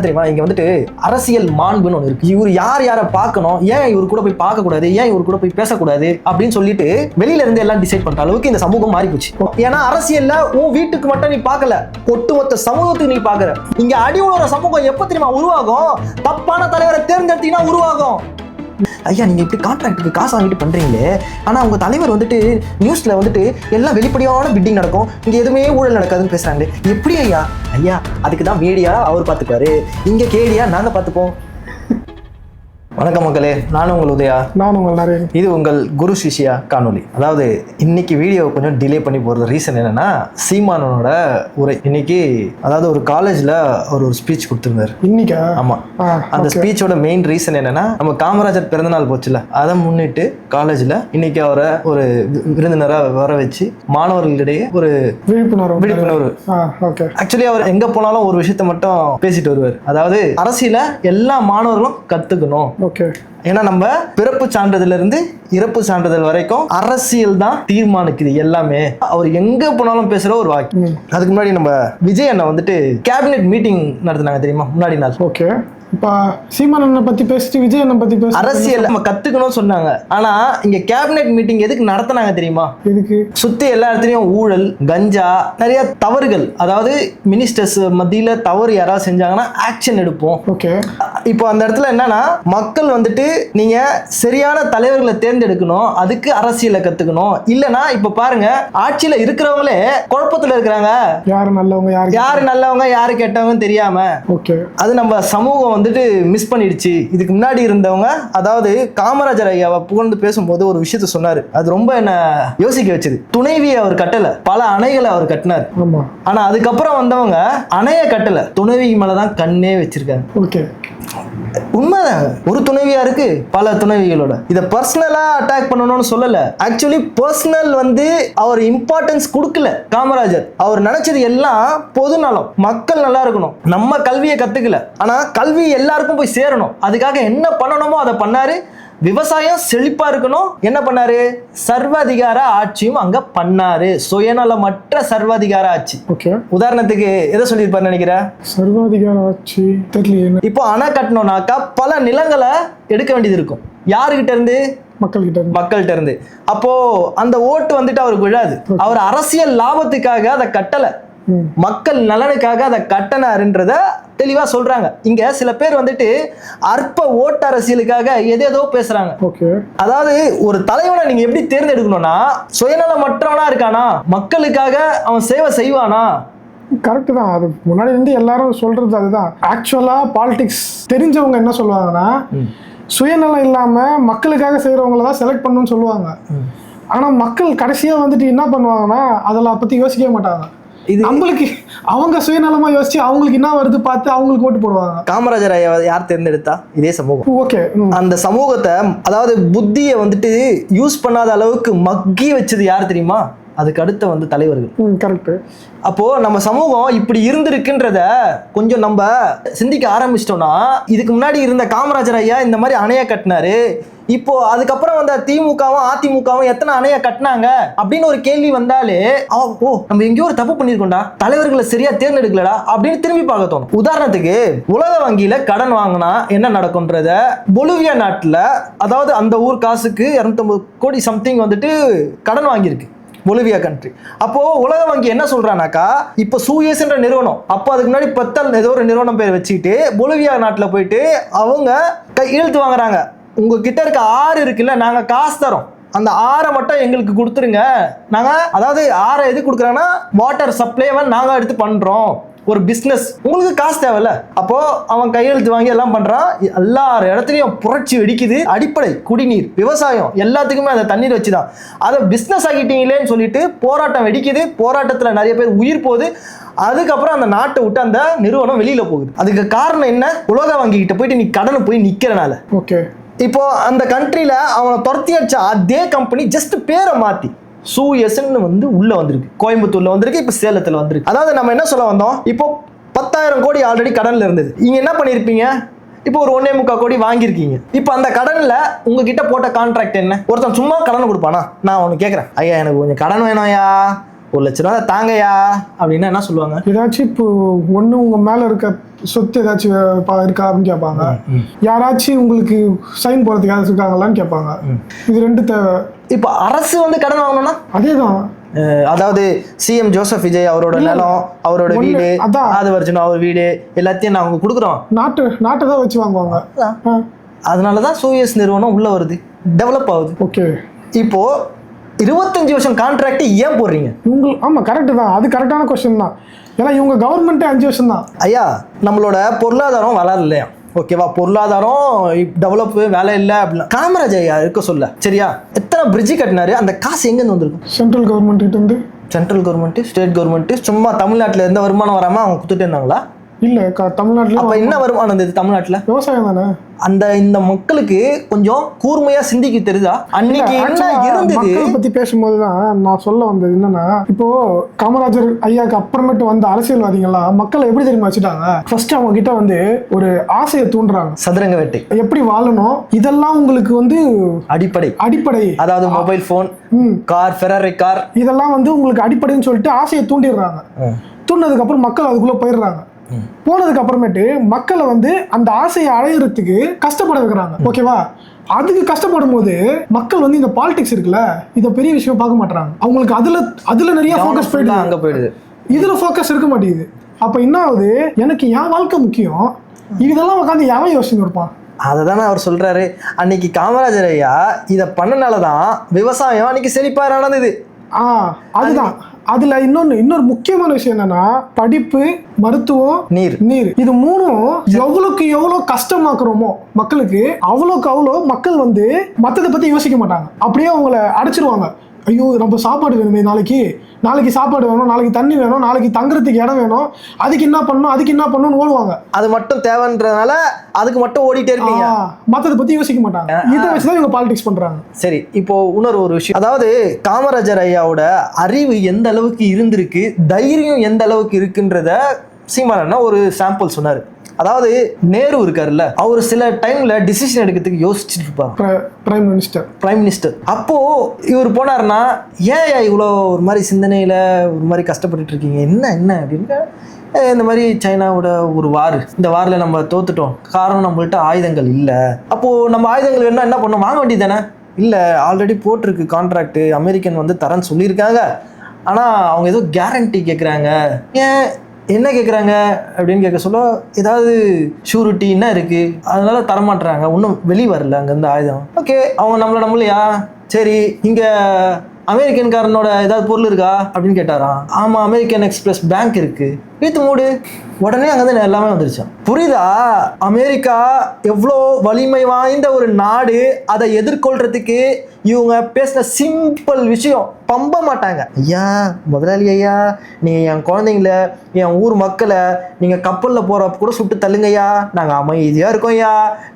தெரியுமா, இங்க வந்துட்டு அரசியல் மாண்புன்னு ஒன்று இருக்கு. இவர் யார் யாரை பார்க்கணும், ஏன் இவர் கூட போய் பார்க்க கூடாது, ஏன் இவர் கூட போய் பேசக்கூடாது அப்படின்னு சொல்லிட்டு வெளியில இருந்து எல்லாம் டிசைட் பண்ற அளவுக்கு இந்த சமூகம் மாறி போச்சு. ஏன்னா அரசியல்ல உன் வீட்டுக்கு மட்டும் நீ பார்க்கல, ஒட்டுமொத்த சமூகத்துக்கு நீ பார்க்கற. இங்க அடி உள்ள சமூகம் எப்ப தெரியுமா உருவாகும்? தப்பான தலைவரை தேர்ந்தெடுத்தீங்கன்னா உருவாகும். ஐயா, நீங்க இப்படி கான்ட்ராக்டுக்கு காசு வாங்கிட்டு பண்றீங்களே, ஆனா உங்க தலைவர் வந்துட்டு நியூஸ்ல வந்துட்டு எல்லாம் வெளிப்படையான பிட்டிங் நடக்கும், இங்க எதுவுமே ஊழல் நடக்காதுன்னு பேசுறாங்களே, எப்படி ஐயா? ஐயா, அதுக்கு தான் மீடியா அவர் பார்த்துப்பாரு, இங்க கேடியா நாங்க பார்த்துப்போம். வணக்கம் மக்களே, நானும் உங்கள் உதயா. நான் உங்கள் நரேன். இது உங்கள் குரு சிஷ்யா காணொலி. அதாவது இன்னைக்கு வீடியோ கொஞ்சம் டிலே பண்ணி போகிறது ரீசன் என்னன்னா, சீமானோட உரை இன்னைக்கு, அதாவது ஒரு காலேஜில் ஒரு ஸ்பீச் கொடுத்துருந்தாரு இன்னைக்கு. ஆமாம், அந்த ஸ்பீச்சோட மெயின் ரீசன் என்னன்னா, நம்ம காமராஜர் பிறந்தநாள் போச்சுல, அதை முன்னிட்டு காலேஜில் இன்னைக்கு அவரை ஒரு விருந்தினராக வர வச்சு மாணவர்களிடையே ஒரு விழிப்புணர்வு. ஆக்சுவலி அவர் எங்க போனாலும் ஒரு விஷயத்த மட்டும் பேசிட்டு வருவார். அதாவது அரசியல எல்லா மாணவர்களும் கத்துக்கணும். ஏன்னா நம்ம பிறப்பு சான்றிதழ்ல இருந்து இறப்பு சான்றிதழ் வரைக்கும் அரசியல் தான் தீர்மானிக்குது எல்லாமே. அவர் எங்க போனாலும் பேசுற ஒரு வாக்கியம். அதுக்கு முன்னாடி நம்ம விஜய் அண்ணா வந்துட்டு கேபினெட் மீட்டிங் நடத்தினாங்க தெரியுமா, முன்னாடி நாள். ஓகே, இப்ப சீமானனை பத்தி பேசிட்டு விஜய் அண்ணன் பத்தி பேசி அரசியல் நம்ம கத்துக்கணும்னு சொன்னாங்க. ஆனா இங்க கேபினெட் மீட்டிங் எதுக்கு நடத்தினாங்க தெரியுமா? எதுக்கு? சுத்தி எல்லா இடத்துலயும் ஊழல், கஞ்சா, நிறைய தவறுகள். அதாவது மினிஸ்டர்ஸ் மத்தியில தவறு யாராவது செஞ்சாங்கன்னா ஆக்ஷன் எடுப்போம். ஓகே, இப்போ அந்த இடத்துல என்னன்னா, மக்கள் வந்துட்டு நீங்க சரியான தலைவர்களை தேர்ந்தெடுக்கணும், அதுக்கு அரசியலை கத்துக்கணும். இல்லனா இப்ப பாருங்க, ஆட்சியில இருக்கிறவங்களே குழப்பத்துல இருக்கிறாங்க, யாரு நல்லவங்க யாரு கெட்டவங்க தெரியாம. ஓகே, அது நம்ம சமூகம் வந்துட்டு மிஸ் பண்ணிடுச்சு. இதுக்கு முன்னாடி இருந்தவங்க, அதாவது காமராஜர் ஐயாவை புகழ்ந்து பேசும்போது ஒரு விஷயத்த சொன்னாரு, அது ரொம்ப என்ன யோசிக்க வச்சது. துணைவி அவர் கட்டல, பல அணைகளை அவர் கட்டினார். ஆனா அதுக்கப்புறம் வந்தவங்க அணைய கட்டல, துணைவி மேலதான் கண்ணே வச்சிருக்காங்க. ஓகே, உண்மைதான். ஒரு துணைவியா இருக்கு, பல துணைவிகளோட. இத பர்சனலா அட்டாக் பண்ணணும்னு சொல்லல. ஆக்சுவலி பர்சனல் வந்து அவர் இம்பார்ட்டன்ஸ் கொடுக்கல காமராஜர். அவர் நினைச்சது எல்லாம் பொது நலம், மக்கள் நல்லா இருக்கணும். நம்ம கல்வியை கத்துக்கல, ஆனா கல்வி எல்லாருக்கும் போய் சேரணும். அதுக்காக என்ன பண்ணணுமோ அதை பண்ணாரு. விவசாயம் செழிப்பா இருக்கணும், என்ன பண்ணாரு? சர்வாதிகார ஆட்சியும் அங்க பண்ணாரு, சுயநலமற்ற சர்வாதிகார ஆட்சி. உதாரணத்துக்கு எதை சொல்லியிருப்பாரு நினைக்கிற? சர்வாதிகார ஆட்சி தெரியல. இப்போ அணை கட்டணும்னாக்கா பல நிலங்களை எடுக்க வேண்டியது இருக்கும். யாருகிட்ட இருந்து? மக்கள்கிட்ட இருந்து. அப்போ அந்த ஓட்டு வந்துட்டு அவருக்கு விழாது. அவர் அரசியல் லாபத்துக்காக அதை கட்டல, மக்கள் நலனுக்காக அதை கட்டணாருன்றத தெளிவா சொல்றாங்க. இங்க சில பேர் வந்துட்டு அற்ப ஓட்டு அரசியலுக்காக எதேதோ பேசுறாங்க. அதாவது ஒரு தலைவனை நீங்க எப்படி தேர்ந்தெடுக்கணும்னா, சுயநலமற்றவனா இருக்கானா, மக்களுக்காக அவன் சேவை செய்வானா? கரெக்ட் தான். அது முன்னாடி இருந்து எல்லாரும் சொல்றது அதுதான். ஆக்சுவலா பாலிடிக்ஸ் தெரிஞ்சவங்க என்ன சொல்லுவாங்கன்னா, சுயநலம் இல்லாம மக்களுக்காக செய்யறவங்கள தான் செலக்ட் பண்ணணும்னு சொல்லுவாங்க. ஆனா மக்கள் கடைசியா வந்துட்டு என்ன பண்ணுவாங்கன்னா, அதெல்லாம் பத்தி யோசிக்கவே மாட்டாங்க. இது நம்மளுக்கு அவங்க சுயநலமா யோசிச்சு அவங்களுக்கு என்ன வருது பார்த்து அவங்களுக்கு ஓட்டு போடுவாங்க. காமராஜர் ஐயா யார் தேர்ந்தெடுத்தா? இதே சமூகம். ஓகே, அந்த சமூகத்தை, அதாவது புத்தியை வந்துட்டு யூஸ் பண்ணாத அளவுக்கு மக்கி வச்சது யார் தெரியுமா? அதுக்கு அடுத்த வந்து தலைவர்கள். கரெக்ட். அப்போ நம்ம சமூகம் இப்படி இருந்திருக்குன்றத கொஞ்சம் நம்ம சிந்திக்க ஆரம்பிச்சிட்டோம்னா, இதுக்கு முன்னாடி இருந்த காமராஜர் ஐயா இந்த மாதிரி அணைய கட்டினாரு, இப்போ அதுக்கப்புறம் வந்த திமுகவும் அதிமுகவும் எத்தனை அணைய கட்டினாங்க அப்படின்னு ஒரு கேள்வி வந்தாலே, ஓ நம்ம எங்கேயோ ஒரு தப்பு பண்ணிருக்கோம்டா, தலைவர்களை சரியா தேர்ந்தெடுக்கலடா அப்படின்னு திரும்பி பார்க்க தோணும். உதாரணத்துக்கு உலக வங்கியில கடன் வாங்கினா என்ன நடக்கும்ன்றத பொலிவியா நாட்டுல, அதாவது அந்த ஊர் காசுக்கு 250 கோடி சம்திங் வந்துட்டு கடன் வாங்கியிருக்கு பொலிவியா கண்ட்ரி. அப்போ உலக வங்கி என்ன சொல்றானாக்கா, இப்போ சூயஸ்ன்ற நிறுவனம், அப்போ அதுக்கு முன்னாடி பத்தல் ஏதோ ஒரு நிறுவனம் பேர் வச்சுக்கிட்டு பொலிவியா நாட்டில் போயிட்டு அவங்க இழுத்து வாங்குறாங்க. உங்ககிட்ட இருக்க ஆறு இருக்குல்ல, நாங்க காசு தரோம், அந்த ஆறை மட்டும் எங்களுக்கு கொடுத்துருங்க. நாங்க, அதாவது ஆறை எது கொடுக்குறாங்கன்னா வாட்டர் சப்ளைவை நாங்க எடுத்து பண்றோம், ஒரு பிஸ்னஸ், உங்களுக்கு காசு தேவையில்ல. அப்போ அவன் கையெழுத்து வாங்கி எல்லாம் பண்றான். எல்லா இடத்துலையும் புரட்சி வெடிக்குது. அடிப்படை குடிநீர், விவசாயம் எல்லாத்துக்குமே அந்த தண்ணீர் வச்சுதான். அதை பிஸ்னஸ் ஆகிட்டீங்களேன்னு சொல்லிட்டு போராட்டம் வெடிக்குது. போராட்டத்துல நிறைய பேர் உயிர் போகுது. அதுக்கப்புறம் அந்த நாட்டை விட்டு அந்த நிறுவனம் வெளியில போகுது. அதுக்கு காரணம் என்ன? உலக வங்கி கிட்ட போயிட்டு நீ கடனை போய் நிக்கிறனால. ஓகே, இப்போ அந்த கண்ட்ரியில அவனை துரத்தி அடிச்ச அதே கம்பெனி ஜஸ்ட் பேரை மாத்தி சூயஸ்ன்னு வந்து உள்ள வந்திருக்கு, கோயம்புத்தூர்ல வந்திருக்கு, இப்ப சேலத்துல வந்திருக்கு. அதாவது நம்ம என்ன சொல்ல வந்தோம், இப்போ 10,000 கோடி ஆல்ரெடி கடன்ல இருந்தது. நீங்க என்ன பண்ணிருப்பீங்க? இப்போ ஒரு 1.25 கோடி வாங்கியிருக்கீங்க. இப்போ அந்த கடன்ல உங்ககிட்ட போட்ட கான்ட்ராக்ட் என்ன? ஒருத்தன் சும்மா கடன் கொடுப்பானா? நான் ஒன்று கேட்குறேன், ஐயா எனக்கு கொஞ்சம் கடன் வேணும் ஐயா, 1,00,000 ரூபா தாங்கயா அப்படின்னா என்ன சொல்லுவாங்க? ஏதாச்சும் இப்போ ஒன்று உங்கள் மேலே இருக்க சொத்து ஏதாச்சும் இருக்கா அப்படின்னு கேட்பாங்க. யாராச்சும் உங்களுக்கு சைன் போடுறதுக்கு யாராச்சும் இருக்காங்களான்னு கேட்பாங்க. இது ரெண்டு தேவை. இப்போ அரசு வந்து கடன் வாங்கணும்னா அதே தான். அதாவது சிஎம் ஜோசப் விஜய் அவரோட நிலம், அவரோட வீடு, ஆதவர்ஜுனா அவர் வீடு எல்லாத்தையும் நாங்கள் கொடுக்குறோம். நாட்டை தான் வச்சு வாங்குவாங்க. அதனால தான் சூயஸ் நிறுவனம் உள்ள வருது, டெவலப் ஆகுது. ஓகே, இப்போ 25 வருஷம் கான்ட்ராக்ட் ஏன் போடுறீங்க? ஆமாம், கரெக்டு தான். அது கரெக்டான கொஸ்டின் தான். ஏன்னா இவங்க கவர்மெண்ட்டே 5 வருஷம் தான். ஐயா, நம்மளோட பொருளாதாரம் வளரலையா? ஓகேவா, பொருளாதாரம் டெவலப், வேலை இல்லை அப்படின்னா காமராஜ் ஐயா இருக்க சொல்ல சரியா, எத்தனை பிரிட்ஜு கட்டினாரு? அந்த காசு எங்கேருந்து வந்திருக்கும்? சென்ட்ரல் கவர்மெண்ட் கிட்ட இருந்து. சென்ட்ரல் கவர்மெண்ட், ஸ்டேட் கவர்மெண்ட் சும்மா தமிழ்நாட்டில் எந்த வருமானம் வராமல் அவங்க கொடுத்துட்டு இருந்தாங்களா? இல்லை, தமிழ்நாட்டில். அப்போ என்ன வருமானம் இருந்தது தமிழ்நாட்டில்? விவசாயம் தானே. இந்த மக்களுக்கு கொஞ்சம் கூர்மையா சிந்திக்க தெரியுதா? அன்னைக்கு என்ன இருந்தது மக்களை பத்தி பேசும்போது தான் நான் சொல்ல வந்தது என்னன்னா, இப்போ காமராஜர் ஐயாக்கு அப்புறமேட்டு வந்த அரசியல்வாதிகள்லாம் மக்களை எப்படி தெரியுமா வச்சுட்டாங்க? ஃபர்ஸ்ட் அவங்க கிட்ட வந்து ஒரு ஆசையை தூண்டுறாங்க. சதுரங்க வேட்டை, எப்படி வாழணும், இதெல்லாம் உங்களுக்கு வந்து அடிப்படை. அதாவது mobile phone, car, Ferrari car, இதெல்லாம் வந்து உங்களுக்கு அடிப்படைன்னு சொல்லிட்டு ஆசையை தூண்டிடுறாங்க. தூண்டினதுக்கு அப்புறம் மக்கள் அதுக்குள்ள போயிடுறாங்க. போனதுக்கு அப்புறமேட்டு மக்களை வந்து அந்த ஆசையை அடையிறதுக்கு கஷ்டப்பட வைக்கிறாங்க. ஓகேவா, அதுக்கு கஷ்டப்படும் போது மக்கள் வந்து இந்த பாலிடிக்ஸ் இருக்குல்ல, இதை பெரிய விஷயம் பார்க்க மாட்டாங்க. அவங்களுக்கு அதுல நிறைய ஃபோக்கஸ் போயிடுது, இதுல ஃபோக்கஸ் இருக்க மாட்டேங்குது. அப்ப என்ன ஆகுது, எனக்கு என் வாழ்க்கை முக்கியம், இதெல்லாம் உட்காந்து எவன் யோசிச்சு இருப்பான்? அதை தானே அவர் சொல்றாரு. அன்னைக்கு காமராஜர் ஐயா இதை பண்ணனாலதான் விவசாயம் அன்னைக்கு செழிப்பா நடந்தது. அதுதான். அதுல இன்னொரு முக்கியமான விஷயம் என்னன்னா, படிப்பு, மருத்துவம், நீர் இது மூணும் எவ்வளவுக்கு எவ்வளவு கஷ்டமாக்குறோமோ மக்களுக்கு, அவ்வளோ மக்கள் வந்து மத்ததை பத்தி யோசிக்க மாட்டாங்க. அப்படியே அவங்கள அடைச்சிருவாங்க. ஐயோ, நம்ம சாப்பாடு வேணுமே, நாளைக்கு சாப்பாடு வேணும், நாளைக்கு தண்ணி வேணும், நாளைக்கு தங்குறதுக்கு இடம் வேணும், அதுக்கு என்ன பண்ணணும்னு ஓடுவாங்க. அது மட்டும் தேவைன்றதுனால அதுக்கு மட்டும் ஓடிட்டே இருப்பீங்க, மற்றதை பத்தி யோசிக்க மாட்டாங்க. இதை வச்சுதான் இவங்க பாலிடிக்ஸ் பண்றாங்க. சரி, இப்போ இன்னொரு விஷயம், அதாவது காமராஜர் ஐயாவோட அறிவு எந்த அளவுக்கு இருந்திருக்கு, தைரியம் எந்த அளவுக்கு இருக்குன்றத சீமானண்ணா ஒரு சாம்பிள் சொன்னாரு. அதாவது நேரு இருக்காருல்ல, அவர் சில டைம்ல டிசிஷன் எடுக்கிறதுக்கு யோசிச்சுட்டு இருப்பாங்க, பிரைம் மினிஸ்டர். அப்போ இவர் போனாருன்னா, ஏன் இவ்வளோ ஒரு மாதிரி சிந்தனையில ஒரு மாதிரி கஷ்டப்பட்டுட்டு இருக்கீங்க, என்ன அப்படின்னு. இந்த மாதிரி சைனாவோட ஒரு வார், இந்த வாரில் நம்ம தோத்துட்டோம், காரணம் நம்மள்ட்ட ஆயுதங்கள் இல்லை. அப்போ நம்ம ஆயுதங்கள் வேணும்னா என்ன பண்ணோம், வாங்க வேண்டியது தானே? இல்லை, ஆல்ரெடி போட்டிருக்கு கான்ட்ராக்ட், அமெரிக்கன் வந்து தரேன்னு சொல்லியிருக்காங்க, ஆனால் அவங்க ஏதோ கேரண்டி கேட்குறாங்க. ஏன் என்ன கேட்குறாங்க அப்படின்னு கேட்க சொல்ல, ஏதாவது ஷூரிட்டி என்ன இருக்கு, அதனால தரமாட்டுறாங்க, ஒன்றும் வெளியே வரல அங்கேருந்து ஆயுதம். ஓகே, அவங்க நம்மளையா, சரி இங்கே அமெரிக்கன்காரனோட ஏதாவது பொருள் இருக்கா அப்படின்னு கேட்டாராம். ஆமாம், அமெரிக்கன் எக்ஸ்பிரஸ் பேங்க் இருக்கு, வீட்டு மூடு. உடனே அங்கேருந்து எல்லாமே வந்துருச்சான். புரியுதா? அமெரிக்கா எவ்வளோ வலிமை வாய்ந்த ஒரு நாடு, அதை எதிர்கொள்றதுக்கு இவங்க பேசின சிம்பிள் விஷயம் பம்ப மாட்டாங்க. ஐயா முதலாளி ஐயா, நீங்கள் என் குழந்தைங்கள, என் ஊர் மக்களை நீங்கள் கப்பலில் போகிறப்ப கூட சுட்டு தள்ளுங்கய்யா, நாங்கள் அமைதியாக இருக்கோம் ஐயா,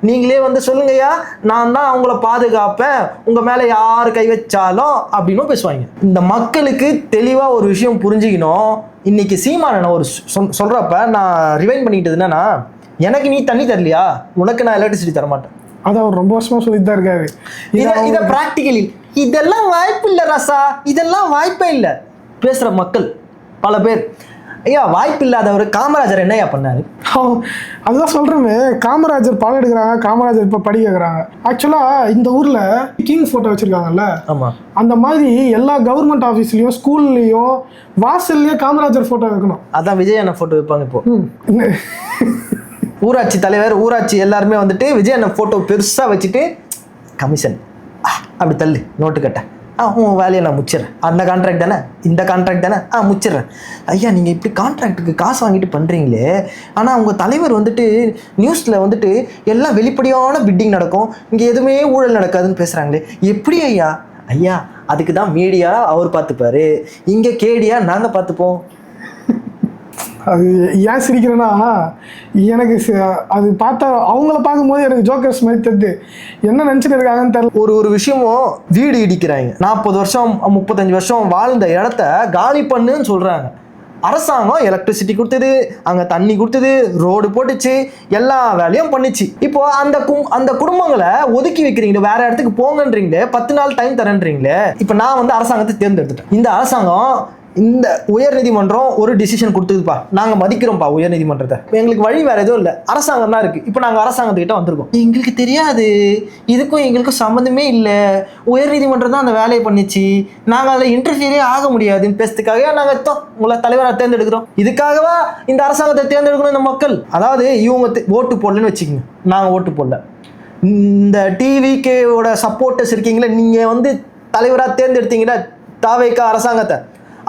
நீங்களே வந்து சொல்லுங்கய்யா, நான் தான் அவங்கள பாதுகாப்பேன், உங்கள் மேலே யார் கை வச்சாலும் அப்படின்னு பேசுவாங்க. இந்த மக்களுக்கு தெளிவாக ஒரு விஷயம் புரிஞ்சுக்கணும். இன்னைக்கு சீமானன் ஒரு சொல்கிறப்ப நான் ரிவைண்ட் பண்ணிக்கிட்டது என்னன்னா, எனக்கு நீ தண்ணி தரலையா, உனக்கு நான் எலக்ட்ரிசிட்டி தரமாட்டேன். அதான் அவர் ரொம்ப வருஷமா சொல்லிட்டு தான் இருக்காரு. இதை பிராக்டிகலி இதெல்லாம் வாய்ப்பு இல்லை ராசா, இதெல்லாம் வாய்ப்பே இல்லை பேசுகிற மக்கள் பல பேர். ஐயா, வாய்ப்பு இல்லாதவர் காமராஜர் என்னையா பண்ணாரு? அதுதான் சொல்கிறேன்னு, காமராஜர் படம் எடுக்கிறாங்க, காமராஜர் இப்போ படி கேட்குறாங்க. ஆக்சுவலாக இந்த ஊரில் கிங் ஃபோட்டோ வச்சுருக்காங்கல்ல, ஆமாம், அந்த மாதிரி எல்லா கவர்மெண்ட் ஆஃபீஸ்லேயும் ஸ்கூல்லையும் வாசல்லையும் காமராஜர் ஃபோட்டோ வைக்கணும். அதான் விஜய் அண்ணன் ஃபோட்டோ வைப்பாங்க. இப்போ ஊராட்சி தலைவர், ஊராட்சி எல்லாருமே வந்துட்டு விஜய் அண்ணன் ஃபோட்டோ பெருசாக வச்சுட்டு, கமிஷன் அப்படி தள்ளு, நோட்டு கட்ட, உன் வேலையை நான் முச்சிடுறேன், அந்த கான்ட்ராக்ட் தானே, இந்த கான்ட்ராக்ட் தானே, முச்சிடுறேன். ஐயா, நீங்கள் இப்படி கான்ட்ராக்டுக்கு காசு வாங்கிட்டு பண்ணுறீங்களே, ஆனால் உங்கள் தலைவர் வந்துட்டு நியூஸில் வந்துட்டு எல்லாம் வெளிப்படையான பிட்டிங் நடக்கும், இங்கே எதுவுமே ஊழல் நடக்காதுன்னு பேசுகிறாங்களே, எப்படி ஐயா? ஐயா, அதுக்கு தான் மீடியா அவர் பார்த்துப்பாரு, இங்கே கேடியா நாங்கள் பார்த்துப்போம். அது ஏன் சிரிக்கிறேன்னா, எனக்கு அது பார்த்தா அவங்கள பார்க்கும்போது எனக்கு ஜோக்கர்ஸ் மாதிரி தெரியுது, என்ன நினச்சிட்டு இருக்காங்கன்னு தெரியல. ஒரு விஷயமும் வீடு இடிக்கிறாங்க, 40 வருஷம் 35 வருஷம் வாழ்ந்த இடத்த காலி பண்ணுன்னு சொல்கிறாங்க. அரசாங்கம் எலக்ட்ரிசிட்டி கொடுத்தது, அங்கே தண்ணி கொடுத்தது, ரோடு போட்டுச்சு, எல்லா வேலையும் பண்ணிச்சு. இப்போ அந்த குடும்பங்களை ஒதுக்கி வைக்கிறீங்களே, வேற இடத்துக்கு போங்கன்றீங்களே, 10 நாள் டைம் தரேன்றீங்களே. இப்போ நான் வந்து அரசாங்கத்தை தேர்ந்தெடுத்துட்டேன். இந்த அரசாங்கம் இந்த உயர்நீதிமன்றம் ஒரு டிசிஷன் கொடுத்துதுப்பா, நாங்க மதிக்கிறோம்ப்பா உயர்நீதிமன்றத்தை, எங்களுக்கு வழி வேற எதுவும் இல்லை, அரசாங்கம் தான் இருக்கு. இப்போ நாங்க அரசாங்கத்துக்கிட்ட வந்திருக்கோம், எங்களுக்கு தெரியாது, இதுக்கும் எங்களுக்கும் சம்மந்தமே இல்லை, உயர்நீதிமன்றம் தான் அந்த வேலையை பண்ணிச்சு, நாங்க அதில் இன்டர்ஃபியரே ஆக முடியாதுன்னு பேசுறதுக்காக நாங்க உங்களை தலைவராக தேர்ந்தெடுக்கிறோம். இதுக்காகவா இந்த அரசாங்கத்தை தேர்ந்தெடுக்கணும் இந்த மக்கள்? அதாவது இவங்க ஓட்டு போடலன்னு வச்சுக்கோங்க, நாங்க ஓட்டு போடல, இந்த டிவிக்கோட சப்போர்ட்டர்ஸ் இருக்கீங்களா, நீங்க வந்து தலைவராக தேர்ந்தெடுத்தீங்கன்னா தாவேகா அரசாங்கத்தை,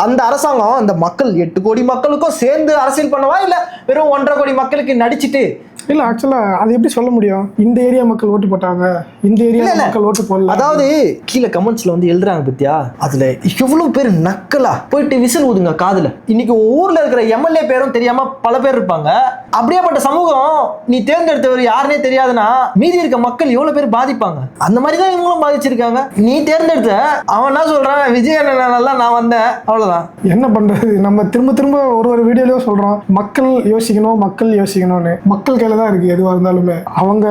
அந்த அரசாங்கம் அந்த மக்கள் 8 கோடி மக்களுக்கும் சேர்ந்து அரசியல் பண்ணவா இல்லை வெறும் 1.5 கோடி மக்களுக்கு நடிச்சுட்டு? இல்ல ஆக்சுவலா அது எப்படி சொல்ல முடியும்? இந்த ஏரியா மக்கள் ஓட்டு போட்டாங்க, இந்த ஏரியா மக்கள் ஓட்டு போடல. அதாவது கீழே கமெண்ட்ஸ்ல வந்து எழுதுறாங்க பத்தியா, அதுல எவ்வளவு பேர் நக்கலா போயிட்டு விசில் ஊதுங்க காதுல. இன்னைக்கு ஊர்ல இருக்கிற எம்எல்ஏ பேரும் தெரியாம பல பேர் இருப்பாங்க. அப்படியேப்பட்ட சமூகம் நீ தேர்ந்தெடுத்தவர் யாருன்னே தெரியாதுன்னா மீதி இருக்க மக்கள் எவ்வளவு பேர் பாதிப்பாங்க. அந்த மாதிரி தான் இவங்களும் பாதிச்சிருக்காங்க. நீ தேர்ந்தெடுத்த அவன் என்ன சொல்றான், விஜய் அண்ணனால நான் வந்தேன், அவ்வளவுதான். என்ன பண்றது? நம்ம திரும்ப திரும்ப ஒரு வீடியோலயும் சொல்றோம், மக்கள் யோசிக்கணும், மக்கள் யோசிக்கணும்னு. மக்கள் கையில தான் இருக்கு எதுவா இருந்தாலுமே. அவங்க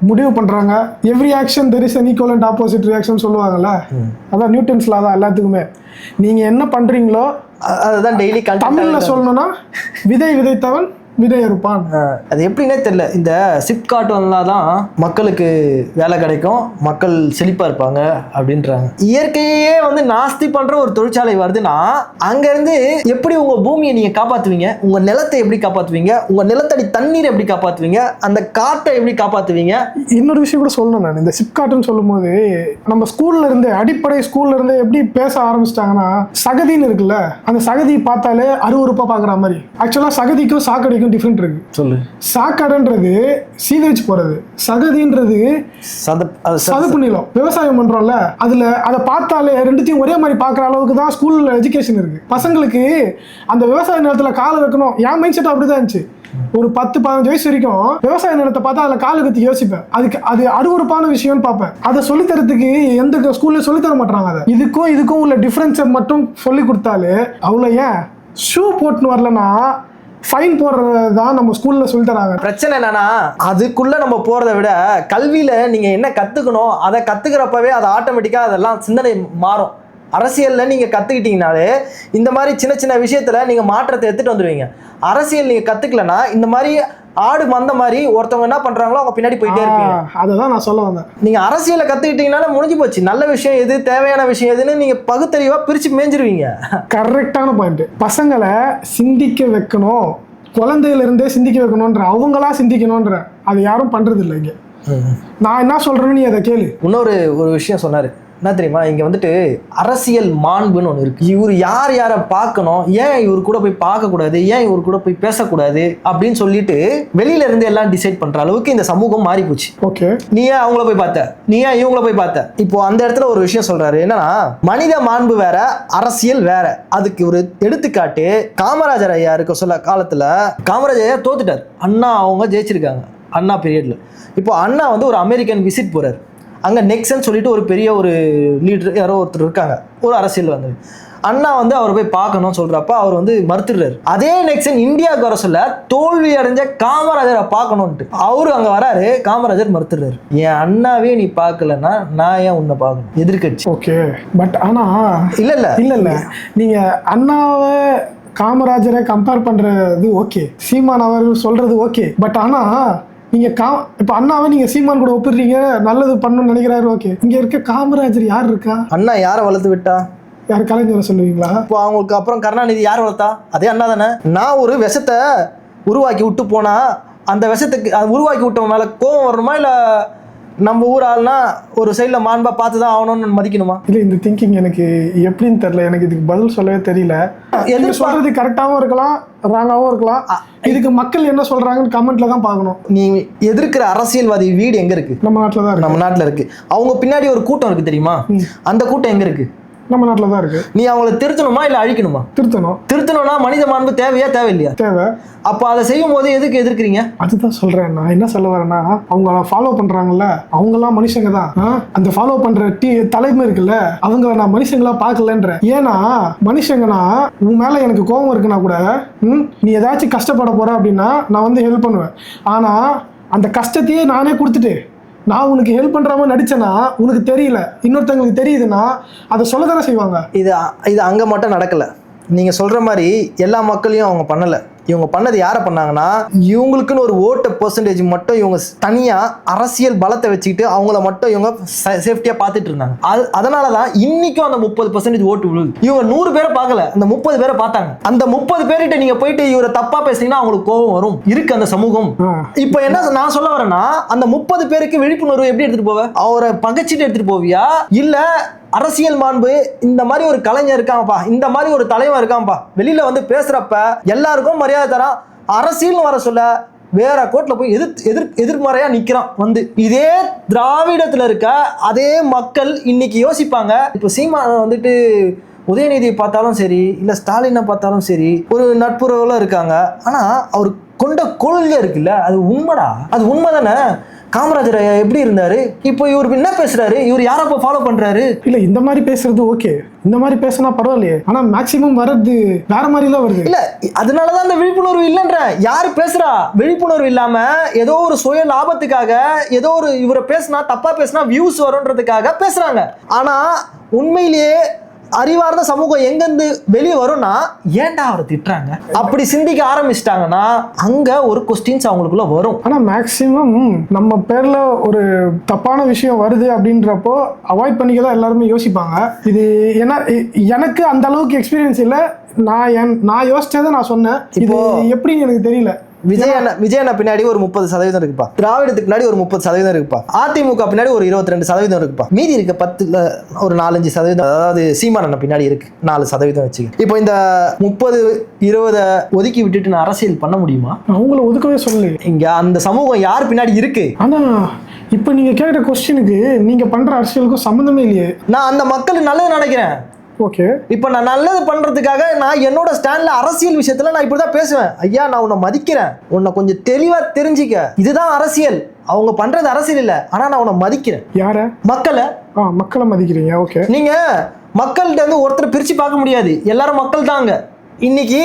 முடிவு பண்றாங்க. Every action there is an equivalent opposite reaction சொல்லுவாங்கல்ல, அதான் நியூட்டன்ஸ் லா தான் எல்லாத்துக்குமே. நீங்க என்ன பண்றீங்களோ அதுதான் டெய்லி தமிழ்ல சொல்லணும்னா விதை விதைத்தவன் விதை இருப்பான். அது எப்படின்னே தெரியல. இந்த சிப்காட் வந்தாதான் மக்களுக்கு வேலை கிடைக்கும், மக்கள் செழிப்பா இருப்பாங்க அப்படின்றாங்க. இயற்கையே வந்து நாஸ்தி பண்ற ஒரு தொழிற்சாலை வருதுன்னா அங்க இருந்து எப்படி உங்க பூமியை நீங்க காப்பாத்துவீங்க? உங்க நிலத்தை எப்படி காப்பாத்துவீங்க? உங்க நிலத்தடி தண்ணீரை எப்படி காப்பாத்துவீங்க? அந்த காட்டை எப்படி காப்பாத்துவீங்க? இன்னொரு விஷயம் கூட சொல்லணும். நான் இந்த சிப்காட்னு சொல்லும் போது நம்ம ஸ்கூல்ல இருந்து, அடிப்படை ஸ்கூல்ல இருந்து எப்படி பேச ஆரம்பிச்சிட்டாங்கன்னா, சகதின்னு இருக்குல்ல, அந்த சகதி பார்த்தாலே அருவருப்பா பாக்குற மாதிரி. ஆக்சுவலா சகதிக்கும் சாக்கடைக்கும் டிஃபரெண்ட் இருக்கு. சொல்லு. சாக்கடைன்றது சீவேஜ் போறது, சகதின்றது சதுப்பு நிலம், விவசாயம் பண்றோம்ல, அதை பார்த்தாலே ரெண்டுத்தையும் ஒரே மாதிரி பார்க்குற அளவுக்கு தான் ஸ்கூல்ல எஜுகேஷன் இருக்கு. பசங்களுக்கு அந்த விவசாய நிலத்துல காலை வைக்கணும். என் மைண்ட் செட் அப்படிதான் இருந்துச்சு. ஒரு 10-15 வயசு வரைக்கும் விவசாய நிலத்தை பார்த்தா அதில் காலை கத்தி யோசிப்பேன். அது அருவருப்பான விஷயம்னு பார்ப்பேன். அதை சொல்லித்தரத்துக்கு எந்த ஸ்கூல்ல சொல்லித்தர மாட்டாங்க. அதை இதுக்கும் உள்ள டிஃபரன்ஸை மட்டும் சொல்லி கொடுத்தாலே அவ்வளோ. ஏன் ஷூ போட்டுன்னு வரலன்னா ஃபைன் போடுறதுதான் நம்ம ஸ்கூல்ல சொல்லி தராங்க. பிரச்சனை என்னன்னா, அதுக்குள்ள நம்ம போறதை விட கல்வியில நீங்க என்ன கத்துக்கணும் அதை கத்துக்கிறப்பவே அது ஆட்டோமேட்டிக்கா அதெல்லாம் சிந்தனை மாறும். அரசியல்ல நீங்க கத்துக்கிட்டீங்கனாலே இந்த மாதிரி சின்ன சின்ன விஷயத்துல நீங்க மாற்றத்தை எடுத்துட்டு வந்துடுவீங்க. அரசியல் நீங்க கத்துக்கலன்னா இந்த மாதிரி ஆடு மந்த மாதிரி ஒருத்தவங்க என்ன பண்றாங்களோ அவங்க பின்னாடி போயிட்டே இருப்பீங்க. அதுதான் நான் சொல்ல வந்தேன். நீங்க அரசியலை கத்துக்கிட்டீங்கனால முடிஞ்சு போச்சு. நல்ல விஷயம் எது, தேவையான விஷயம் எதுன்னு நீங்க பகுத்தறிவா பிரிச்சு மேஞ்சிருவீங்க. கரெக்டான பாயிண்ட். பசங்களை சிந்திக்க வைக்கணும், குழந்தையில இருந்தே சிந்திக்க வைக்கணும்ன்ற, அவங்களா சிந்திக்கணும்ன்ற, அது யாரும் பண்றது இல்லை இங்க. நான் என்ன சொல்றேன்னு நீ அதை கேளு. இன்னொரு விஷயம் சொன்னாரு, என்ன தெரியுமா? இங்க வந்துட்டு அரசியல் மாண்புன்னு ஒன்று இருக்கு. இவர் யார் யாரை பார்க்கணும், ஏன் இவர் கூட போய் பார்க்கக்கூடாது, ஏன் இவர் கூட போய் பேசக்கூடாது அப்படின்னு சொல்லிட்டு வெளியில இருந்து எல்லாம் டிசைட் பண்ற அளவுக்கு இந்த சமூகம் மாறி போச்சு. ஓகே, நீ ஏன் அவங்கள போய் பார்த்த, நீ ஏன் இவங்கள போய் பார்த்த? இப்போ அந்த இடத்துல ஒரு விஷயம் சொல்றாரு, என்னன்னா மனித மாண்பு வேற, அரசியல் வேற. அதுக்கு ஒரு எடுத்துக்காட்டு காமராஜர் ஐயா இருக்க சொல்ல காலத்துல காமராஜர் ஐயா தோத்துட்டார், அண்ணா அவங்க ஜெயிச்சிருக்காங்க அண்ணா பீரியட்ல. இப்போ அண்ணா வந்து ஒரு அமெரிக்கன் விசிட் போறாரு. அங்கே நெக்சன் சொல்லிட்டு ஒரு பெரிய ஒரு லீடர் யாரோ ஒருத்தர் இருக்காங்க, ஒரு அரசியல் வந்து அண்ணா வந்து அவர் போய் பார்க்கணும்னு சொல்றப்ப அவர் வந்து மறுத்துடுறாரு. அதே நெக்சன் இந்தியாவுக்கு வர சொல்ல தோல்வி அடைஞ்ச காமராஜரை பார்க்கணும்ட்டு அவரு அங்க வராரு, காமராஜர் மறுத்துடுறாரு. என் அண்ணாவே நீ பார்க்கலன்னா நான் ஏன் உன்னை பார்க்கணும்? எதிர்கட்சி. ஓகே, பட் ஆனா இல்ல நீங்க அண்ணாவை காமராஜரை கம்பேர் பண்றது ஓகே, சீமான் அவர் சொல்றது ஓகே, பட் ஆனா நீங்க இப்ப அண்ணாவை நீங்க சீமான் கூட ஒப்பிடுறீங்க, நல்லது பண்ணணும்னு நினைக்கிறாரு, ஓகே. இங்க இருக்க காமராஜர் யார் இருக்கா? அண்ணா யாரை வளர்த்து விட்டா? யார்? கலைஞரை சொல்லுவீங்களா? இப்போ அவங்களுக்கு அப்புறம் கருணாநிதி யார் வளர்த்தா? அதே அண்ணா தானே. நான் ஒரு விஷத்தை உருவாக்கி விட்டு போனா அந்த விஷத்துக்கு உருவாக்கி விட்டவங்க மேல கோவம் வரணுமா, இல்ல நம்ம ஊர் ஆள்னா ஒரு சைடில் மாண்பா பார்த்து தான் ஆகணும்னு மதிக்கணுமா? இல்லை, இந்த திங்கிங் எனக்கு எப்படின்னு தெரியல. எனக்கு இதுக்கு பதில் சொல்லவே தெரியல. எது சொல்றது கரெக்டாகவும் இருக்கலாம், ராங்காகவும் இருக்கலாம். இதுக்கு மக்கள் என்ன சொல்றாங்கன்னு கமெண்ட்ல தான் பார்க்கணும். நீ எதிர்க்கிற அரசியல்வாதி வீடு எங்க இருக்கு? நம்ம நாட்டில் தான் இருக்கு. நம்ம நாட்டில் இருக்கு. அவங்க பின்னாடி ஒரு கூட்டம் இருக்கு தெரியுமா? அந்த கூட்டம் எங்க இருக்கு? நம்ம நாட்டில் தான் இருக்கு. நீ அவங்கள திருத்தணுமா இல்லை அழிக்கணுமா? திருத்தணும்னா மனித மாண்பு தேவையா தேவையில்லையா? தேவை. அப்போ அதை செய்யும் போது எதுக்கு எதிர்க்கிறீங்க? அதுதான் சொல்றேன். நான் என்ன சொல்ல வரேன்னா, அவங்க ஃபாலோ பண்றாங்கல்ல, அவங்கெல்லாம் மனுஷங்க தான். அந்த ஃபாலோ பண்ற தலைமை இருக்குல்ல, அவங்க நான் மனுஷங்களா பார்க்கலன்ற. ஏன்னா மனுஷங்கன்னா உன் மேல எனக்கு கோபம் இருக்குன்னா கூட நீ ஏதாச்சும் கஷ்டப்பட போற அப்படின்னா நான் வந்து ஹெல்ப் பண்ணுவேன். ஆனா அந்த கஷ்டத்தையே நானே கொடுத்துட்டு நான் உனக்கு ஹெல்ப் பண்ற மாதிரி நடிச்சேன்னா உனக்கு தெரியல, இன்னொருத்தவங்களுக்கு தெரியுதுன்னா அதை சொல்லதானே செய்வாங்க. இது அங்க மட்டும் நடக்கல. நீங்க சொல்ற மாதிரி எல்லா மக்களையும் அவங்க பண்ணல. இவங்க பண்ணது யாரை பண்ணாங்கன்னா, இவங்களுக்குன்னு ஒரு ஓட்டு பெர்சன்டேஜ் மட்டும் இவங்க தனியா அரசியல் பலத்தை வச்சுக்கிட்டு அவங்கள மட்டும் இவங்க சேஃப்டியா பார்த்துட்டு இருந்தாங்க. அதனாலதான் இன்னைக்கும் அந்த 30% ஓட்டு விழுது. இவங்க 100 பேரை பார்க்கல, அந்த 30 பேரை பார்த்தாங்க. அந்த 30 பேர்கிட்ட நீங்க போயிட்டு இவரை தப்பா பேசுனீங்கன்னா அவங்களுக்கு கோபம் வரும். இருக்கு அந்த சமூகம். இப்ப என்ன நான் சொல்ல வரேன்னா, அந்த 30 பேருக்கு விழிப்புணர்வு எப்படி எடுத்துட்டு போவ? அவரை பகைச்சிட்டு எடுத்துட்டு போவியா, இல்ல அரசியல் மாண்பு இந்த மாதிரி ஒரு கலைஞர் இருக்காங்கப்பா, இந்த மாதிரி ஒரு தலைவர் இருக்காங்கப்பா, வெளியில வந்து பேசுறப்ப எல்லாருக்கும் மரியாதை தரான், அரசியல் வர சொல்ல வேற கோர்ட்ல போய் எதிர்மறையா நிக்கிறான் வந்து. இதே திராவிடத்துல இருக்க அதே மக்கள் இன்னைக்கு யோசிப்பாங்க. இப்போ சீமான் வந்துட்டு உதயநிதியை பார்த்தாலும் சரி, இல்ல ஸ்டாலினை பார்த்தாலும் சரி, ஒரு நட்புறவுல இருக்காங்க. ஆனா அவர் கொண்ட கொள்கை இருக்குல்ல, அது உண்மைடா, அது உண்மை தானே. காமராஜர் எப்படி இருந்தாரு, இப்போ இவர் என்ன பேசுறாரு, இவர் யாரப்ப ஃபாலோ பண்றாரு? இல்ல இந்த மாதிரி பேசுறது ஓகே, இந்த மாதிரி பேசினா பரவாயில்லையே, ஆனா மேக்சிமம் வர்றது வேற மாதிரி எல்லாம் வருது. இல்ல அதனாலதான் இந்த விழிப்புணர்வு இல்லைன்ற. யாரு பேசுறா? விழிப்புணர்வு இல்லாம ஏதோ ஒரு சுய லாபத்துக்காக ஏதோ ஒரு இவரை பேசினா தப்பா பேசினா வியூஸ் வரும்ன்றதுக்காக பேசுறாங்க. ஆனா உண்மையிலேயே அறிவார்ந்த சமூகம் எங்கிருந்து வெளியே வரும்னா, ஏன்டா அவரை திட்டுறாங்க அப்படி சிந்திக்க ஆரம்பிச்சிட்டாங்கன்னா அங்க ஒரு கொஸ்டின்ஸ் அவங்களுக்குள்ள வரும். ஆனா மேக்சிமம் நம்ம பேர்ல ஒரு தப்பான விஷயம் வருது அப்படின்றப்போ அவாய்ட் பண்ணிக்கதான் எல்லாருமே யோசிப்பாங்க. இது ஏன்னா எனக்கு அந்த அளவுக்கு எக்ஸ்பீரியன்ஸ் இல்லை. நான் யோசிச்சதை நான் சொன்னேன். இது எப்படின்னு எனக்கு தெரியல. விஜய் அண்ணா பின்னாடி ஒரு 30% இருக்குப்பா, திராவிடத்துக்கு பின்னாடி ஒரு 30% இருக்குப்பா, அதிமுக பின்னாடி ஒரு 22% இருக்குப்பா, மீதி இருக்க 10ல ஒரு 4-5%, அதாவது சீமான் அண்ணா பின்னாடி இருக்கு 4% வச்சுக்க. இப்போ இந்த 30-20 ஒதுக்கி விட்டுட்டு நான் அரசியல் பண்ண முடியுமா? அவங்கள ஒதுக்கவே சொல்லு. இங்க அந்த சமூகம் யார் பின்னாடி இருக்கு? ஆனா இப்ப நீங்க கேட்ட கொஸ்டினுக்கு நீங்க பண்ற அரசியலுக்கும் சம்பந்தமே இல்லையே. நான் அந்த மக்களுக்கு நல்லது நினைக்கிறேன். ஓகே, இப்போ நான் நல்லது பண்றதுக்காக நான் என்னோட ஸ்டாண்ட்ல அரசியல் விஷயத்துல நான் இப்படிதான் பேசுவேன். ஐயா நான் உன்னை மதிக்கிறேன், உன்னை கொஞ்சம் தெளிவா தெரிஞ்சிக்க, இதுதான் அரசியல். அவங்க பண்றது அரசியல் இல்ல, ஆனா நான் உன்னை மதிக்கிறேன். யார? மக்களை. மக்களை மதிக்கிறீங்க. ஓகே, நீங்க மக்கள்கிட்ட இருந்து ஒருத்தர் பிரிச்சு பார்க்க முடியாது, எல்லாரும் மக்கள் தாங்க. இன்னைக்கு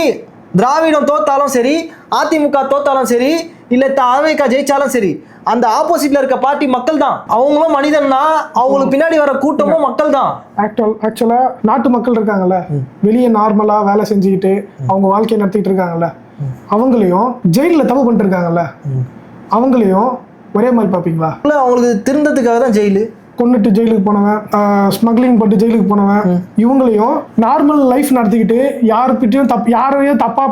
திராவிடம் தோத்தாலும் சரி, அதிமுக தோத்தாலும் சரி, இல்ல அதிமுக ஜெயிச்சாலும் சரி, அந்த ஆப்போசிட்ல இருக்க பார்ட்டி மக்கள் தான். அவங்களும் மனிதன்னா அவங்களுக்கு பின்னாடி வர கூட்டமும் மக்கள் தான். ஆக்சுவலா நாட்டு மக்கள் இருக்காங்கல்ல, வெளியே நார்மலா வேலை செஞ்சுக்கிட்டு அவங்க வாழ்க்கையை நடத்திட்டு இருக்காங்கல்ல, அவங்களையும் ஜெயிலில் தப்பு பண்ணிட்டு இருக்காங்கல்ல, அவங்களையும் ஒரே மாதிரி பார்ப்பீங்களா? அவங்களுக்கு திருந்ததுக்காக தான் ஜெயிலு. கொண்டுட்டு ஜெயிலுக்கு போனவன், ஸ்மக்லிங் பண்ணிட்டு ஜெயிலுக்கு போனவன், இவங்களையும் நார்மல் லைஃப் நடத்திக்கிட்டு யாருக்கிட்டையும் யாரையும் தப்பா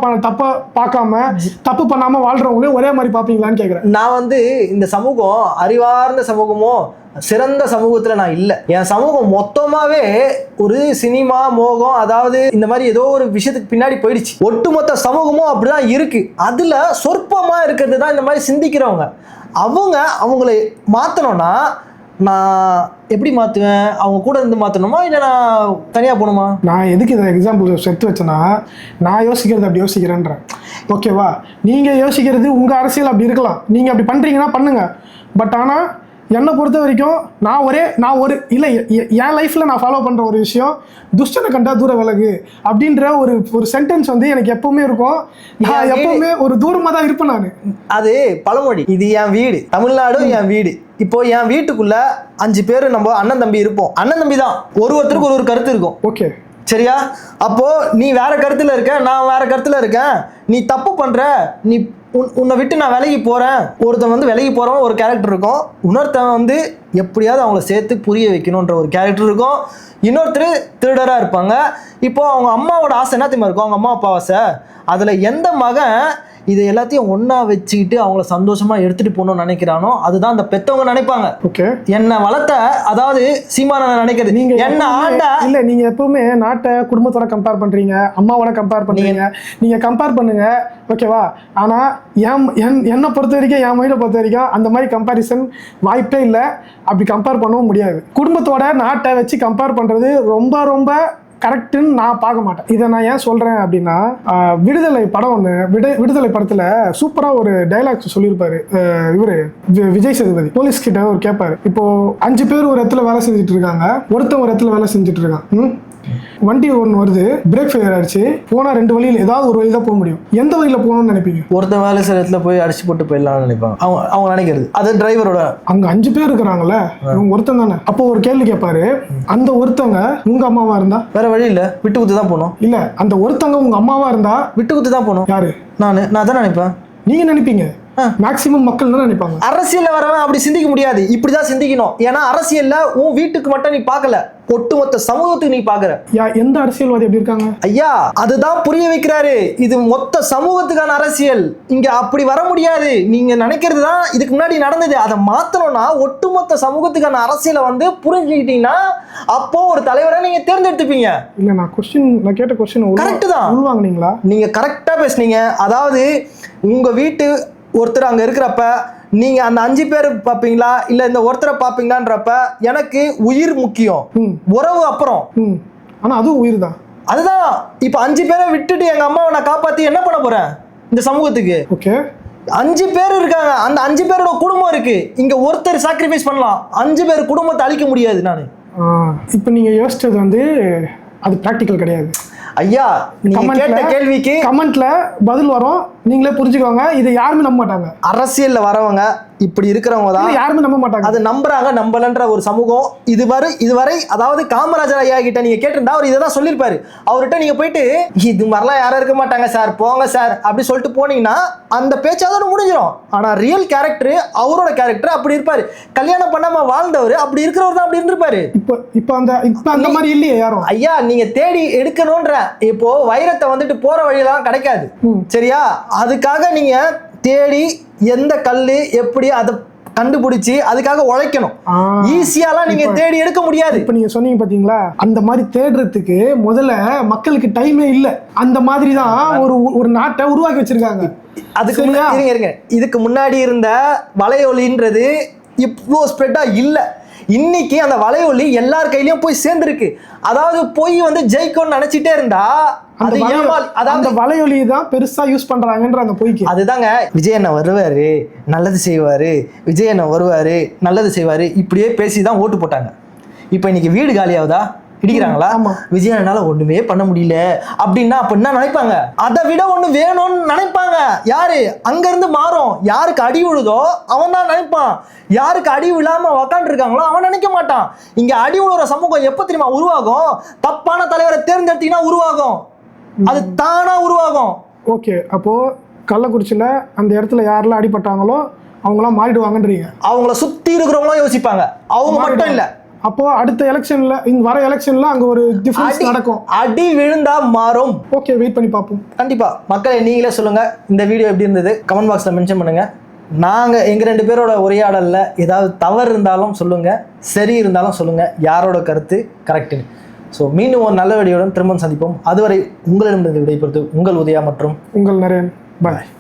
பார்க்காம தப்பு பண்ணாம வாழ்றவங்களையும் ஒரே மாதிரி பார்ப்பீங்களான்னு கேட்குறேன். நான் வந்து இந்த சமூகம் அறிவார்ந்த சமூகமோ சிறந்த சமூகத்துல நான் இல்லை. என் சமூகம் மொத்தமாவே ஒரு சினிமா மோகம், அதாவது இந்த மாதிரி ஏதோ ஒரு விஷயத்துக்கு பின்னாடி போயிடுச்சு. ஒட்டுமொத்த சமூகமும் அப்படிதான் இருக்கு. அதுல சொற்பமா இருக்கிறது தான் இந்த மாதிரி சிந்திக்கிறவங்க. அவங்களை மாத்தணும்னா நான் எப்படி மாற்றுவேன்? அவங்க கூட இருந்து மாற்றணுமா, இல்லை நான் தனியாக போகணுமா? நான் எதுக்கு இதை எக்ஸாம்பிள் செத்து வச்சேன்னா, நான் யோசிக்கிறது அப்படி யோசிக்கிறேன்றேன். ஓகேவா? நீங்கள் யோசிக்கிறது உங்கள் அரசியல் அப்படி இருக்கலாம், நீங்கள் அப்படி பண்ணுறீங்கன்னா பண்ணுங்கள். பட் ஆனால் என்னை பொறுத்த வரைக்கும் நான் ஒரு இல்லை என் லைஃப்பில் நான் ஃபாலோ பண்ணுற ஒரு விஷயம், துஷ்டனை கண்டா தூர விலகு அப்படின்ற ஒரு சென்டென்ஸ் வந்து எனக்கு எப்பவுமே இருக்கும். நான் எப்பவுமே ஒரு தூரமாக தான் இருப்பேன். நான் அது பழமொழி. இது என் வீடு, தமிழ்நாடு என் வீடு. இப்போ என் வீட்டுக்குள்ள 5 பேர் நம்ம அண்ணன் தம்பி இருப்போம். அண்ணன் தம்பி தான், ஒருத்தருக்கு ஒரு கருத்து இருக்கும். ஓகே, சரியா? அப்போ நீ வேற கருத்துல இருக்க, நான் வேற கருத்துல இருக்கேன். நீ தப்பு பண்ற, நீ உன்னை விட்டு நான் விலகி போறேன். ஒருத்தன் வந்து விலகி போறவன் ஒரு கேரக்டர் இருக்கும், இன்னொருத்தன் வந்து எப்படியாவது அவங்கள சேர்த்து புரிய வைக்கணுன்ற ஒரு கேரக்டர் இருக்கும், இன்னொருத்தர் திருடரா இருப்பாங்க. இப்போ அவங்க அம்மாவோட ஆசை என்ன தெரியுமா இருக்கும்? அவங்க அம்மா அப்பா ஆசை. அதுல எந்த மகன் இது எல்லாத்தையும் ஒன்னா வச்சுக்கிட்டு அவங்கள சந்தோஷமா எடுத்துட்டு போகணும்னு நினைக்கிறானோ அதுதான் அந்த பெத்தவங்க நினைப்பாங்க. ஓகே, என்ன வளர்த்த, அதாவது சீமான நினைக்கிறது நீங்க என்ன ஆண்ட இல்ல. நீங்க எப்பவுமே நாட்டை குடும்பத்தோட கம்பேர் பண்றீங்க, அம்மாவோட கம்பேர் பண்றீங்க. நீங்க கம்பேர் பண்ணுங்க, ஓகேவா? ஆனா என்னை பொறுத்த வரைக்கும், என் மைண்டை பொறுத்த வரைக்கும் அந்த மாதிரி கம்பேரிசன் வாய்ப்பே இல்லை. அப்படி கம்பேர் பண்ணவும் முடியாது. குடும்பத்தோட நாட்டை வச்சு கம்பேர் பண்றது ரொம்ப ரொம்ப கரெக்டுன்னு நான் பார்க்க மாட்டேன். இதை நான் ஏன் சொல்கிறேன் அப்படின்னா, விடுதலை படம் ஒன்று, விடுதலை படத்தில் சூப்பராக ஒரு டைலாக் சொல்லியிருப்பாரு இவர் விஜய் சேதுபதி. போலீஸ் கிட்ட ஒரு கேட்பாரு, இப்போ 5 பேர் ஒரு இடத்துல வேலை செஞ்சுட்டு இருக்காங்க, ஒருத்தன் ஒரு இடத்துல வேலை செஞ்சுட்டு இருக்கான். வண்டி ஒன்று வருது, பிரேக் ஃபெயிலியர் ஆயிடுச்சு, போனால் 2 வழியில் ஏதாவது ஒரு வழி தான் போக முடியும். எந்த வழியில் போகணும்னு நினைப்பீங்க? ஒருத்தன் வேலை சில இடத்துல போய் அடிச்சு போட்டு போயிடலாம்னு நினைப்பாங்க. அவங்க நினைக்கிறது அது டிரைவரோட. அங்கே 5 பேர் இருக்கிறாங்கல்ல, இவங்க ஒருத்தன் தானே. அப்போ ஒரு கேள்வி கேட்பாரு, அந்த ஒருத்தவங்க உங்க அம்மாவா இருந்தா? வேற வழி இல்லை, விட்டு குத்து தான் போகணும். இல்ல, அந்த ஒருத்தவங்க உங்க அம்மாவா இருந்தா விட்டு குத்து தான் போகணும். யாரு? நான் தான் நினைப்பேன். நீங்க நினைப்பீங்க, மேக்சிமம் மக்கள் தான் நினைப்பாங்க. அரசியல்ல வரவன் அப்படி சிந்திக்க முடியாது, இப்படிதான் சிந்திக்கணும். ஏன்னா அரசியல்ல உன் வீட்டுக்கு மட்டும் நீ பார்க்கல, ஒட்டுமொத்த சமூகத்துக்கு நீ பாக்குற. எந்த அரசியல்வாதி எப்படி இருக்காங்க ஐயா? அதுதான் புரிய வைக்கிறாரு. இது மொத்த சமூகத்துக்கான அரசியல், இங்க அப்படி வர முடியாது. நீங்க நினைக்கிறது தான் இதுக்கு முன்னாடி நடந்தது. அதை மாத்தணும்னா ஒட்டுமொத்த சமூகத்துக்கான அரசியலை புரிஞ்சுக்கிட்டீங்கன்னா அப்போ ஒரு தலைவரை நீங்க தேர்ந்தெடுத்துப்பீங்க. இல்ல, நான் கேட்ட கொஸ்டின் கரெக்ட் தான். உள்வாங்குனீங்களா? நீங்க கரெக்டா பேசுனீங்க. அதாவது உங்க வீட்டு ஒருத்தர் அங்க இருக்கிறப்ப நீங்க அந்த 5 பேர் பாப்பீங்களா இல்ல இந்த ஒருத்தரை பாப்பீங்களான்றப்ப எனக்கு உயிர் முக்கியம், உறவு அப்புறம். ஆனா அதுவும் உயிர் தான். அதுதான். இப்ப 5 பேரை விட்டுட்டு எங்க அம்மாவை நான் காப்பாத்தி என்ன பண்ண போறேன் இந்த சமூகத்துக்கு? ஓகே, 5 பேர் இருக்காங்க, அந்த 5 பேரோட குடும்பம் இருக்கு. இங்க ஒருத்தர் சாக்ரிஃபைஸ் பண்ணலாம், 5 பேர் குடும்பத்தை அழிக்க முடியாது. நானு இப்ப நீங்க யோசிச்சது அது பிராக்டிக்கல் கிடையாது. ஐயா, நீங்க கேட்ட கேள்விக்கு கமெண்ட்ல பதில் வரும், நீங்களே புரிஞ்சுக்கோங்க. இதை யாருமே நம்ப மாட்டாங்க. அரசியல்ல வரவங்க இப்படி இருக்கிறவங்க தான் யாருமே நம்ப மாட்டாங்க. அது நம்புறாங்க, நம்பலன்ற ஒரு சமூகம் இதுவரை. அதாவது காமராஜர் ஐயா கிட்ட நீங்க கேட்டிருந்தா அவர் இதை தான் சொல்லியிருப்பாரு. அவர்கிட்ட நீங்க போயிட்டு இது மாதிரிலாம் யாரும் இருக்க மாட்டாங்க சார், போங்க சார் அப்படி சொல்லிட்டு போனீங்கன்னா அந்த பேச்சாதோட முடிஞ்சிடும். ஆனா ரியல் கேரக்டர், அவரோட கேரக்டர் அப்படி இருப்பாரு. கல்யாணம் பண்ணாம வாழ்ந்தவர் அப்படி இருக்கிறவர் தான் அப்படி இருந்திருப்பாரு. இப்ப அந்த மாதிரி இல்லையே யாரும். ஐயா, நீங்க தேடி எடுக்கணும்ன்ற இப்போ வைரத்தை போற வழியெல்லாம் கிடைக்காது, சரியா? அதுக்காக நீங்க தேடி எந்த கல்லு எப்படி அதை கண்டுபிடிச்சு அதுக்காக உழைக்கணும். ஈஸியாலாம் நீங்க தேடி எடுக்க முடியாது. இப்ப நீங்க சொன்னீங்க பாத்தீங்களா, அந்த மாதிரி தேடுறதுக்கு முதல்ல மக்களுக்கு டைமே இல்ல. அந்த மாதிரி தான் ஒரு நாட்டை உருவாக்கி வச்சிருக்காங்க. அதுக்கு இருங்க, இதுக்கு முன்னாடி இருந்த வலையொலின்றது இவ்வளோ ஸ்ப்ரெட்டா இல்ல. இன்னைக்கு அந்த வலையொலி எல்லார் கையிலயும் போய் சேர்ந்துருக்கு. அதாவது போய் ஜெயிக்கும்னு நினைச்சிட்டே இருந்தா அந்த வலையொலி தான் பெருசா யூஸ் பண்றாங்கன்ற அந்த பொய்க்கு. அதுதாங்க, விஜய் அண்ணா வருவாரு நல்லது செய்வாரு, விஜய் அண்ணா வருவாரு நல்லது செய்வாரு, இப்படியே பேசிதான் ஓட்டு போட்டாங்க. இப்ப இன்னைக்கு வீடு காலியாவதா, இடிக்கிறாங்களா? விஜய் அண்ணால ஒண்ணுமே பண்ண முடியல அப்படின்னா அப்ப என்ன நினைப்பாங்க? அதை விட ஒண்ணு வேணும்னு நினைப்பாங்க. யாரு அங்க இருந்து மாறும்? யாருக்கு அடி விழுதோ அவன் தான் நினைப்பான். யாருக்கு அடி விழாம உக்காண்டு இருக்காங்களோ அவன் நினைக்க மாட்டான். இங்க அடி விழுற சமூகம் எப்ப தெரியுமா உருவாகும்? தப்பான தலைவரை தேர்ந்தெடுத்தீங்கன்னா உருவாகும், அது தானா உருவாகும். ஓகே, அப்போ கள்ளக்குறிச்சியில அந்த இடத்துல யாரெல்லாம் அடிபட்டாங்களோ அவங்களாம் மாறிடுவாங்கன்றீங்க. அவங்கள சுத்தி இருக்கிறவங்களும் யோசிப்பாங்க, அவங்க மட்டும் இல்ல. அப்போ அடுத்த எலெக்ஷன்ல, இந்த வர எலெக்ஷன்ல அங்க ஒரு டிஃபரன்ஸ் நடக்கும். அடி விழுந்தா மாறும். ஓகே, வெயிட் பண்ணி பார்ப்போம். கண்டிப்பா. மக்களே, நீங்களே சொல்லுங்க இந்த வீடியோ எப்படி இருந்தது, கமெண்ட் பாக்ஸ்ல மென்ஷன் பண்ணுங்க. நாங்க எங்க 2 பேரோட உரையாடல்ல ஏதாவது தவறு இருந்தாலும் சொல்லுங்க, சரி இருந்தாலும் சொல்லுங்க, யாரோட கருத்து கரெக்ட்னு. ஸோ மீண்டும் ஒரு நல்ல வீடியோடன் திரும்ப சந்திப்போம். அதுவரை உங்களிடமிருந்து விடைபெறுவது உங்கள் உதயா மற்றும் உங்கள் நரேன். பாய்.